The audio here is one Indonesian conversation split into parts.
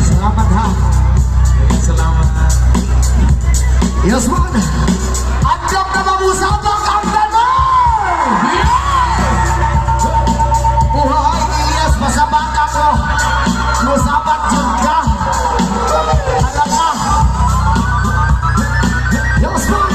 Selamat ha. Selamat. Yes man. Anjak na mag-usapang kampener. Buhay Ilyas, masabat ako. Musabat juga. Alam na. Yes man.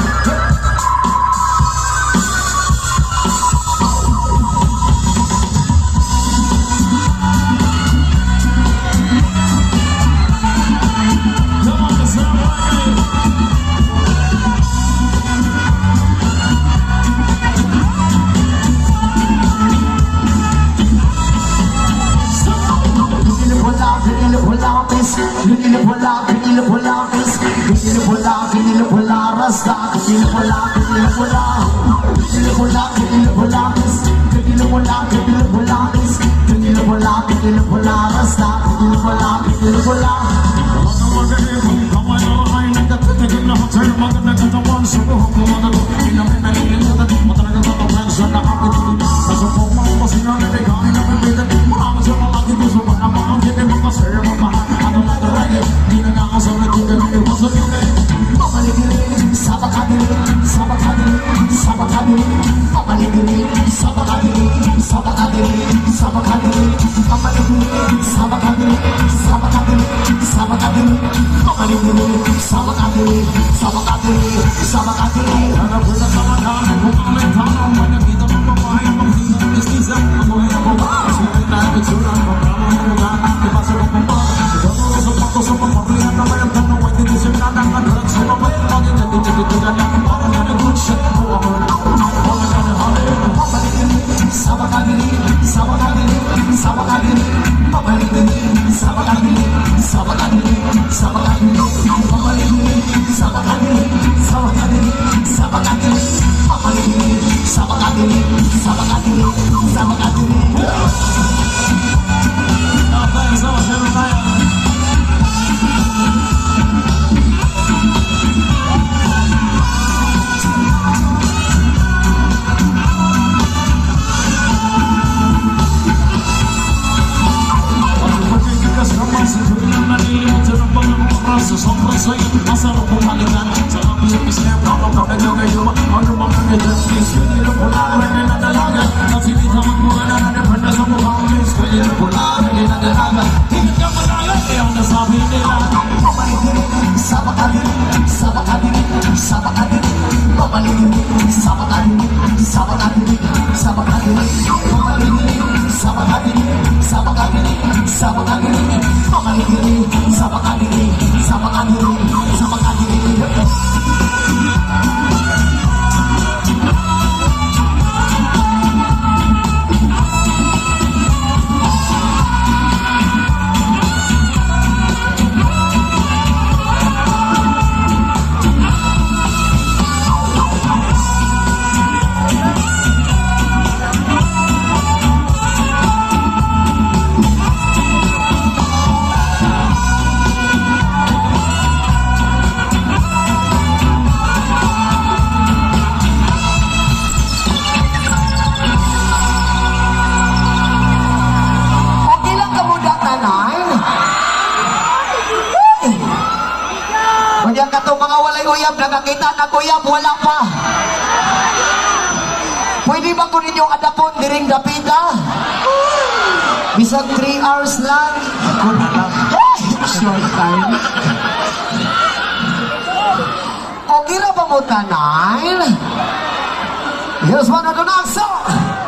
Sabah sama kadiri, sama kadiri, sama kadiri, mamalili, sama kadiri, sama kadiri, sama kadiri, mamalili, sama kadiri, sama kadiri, sama kadiri, mamalili, sama kadiri, sama kadiri, sama kadiri. Okay lang ka mo datanan. Kanya ka to mga walay uyab, nakakita na uyab, wala pa. Pwede ba ko ninyong adapon diring dapita? Bisag 3 hours lang. Short time. Okay na ba mo tanan? Here's one of the next song.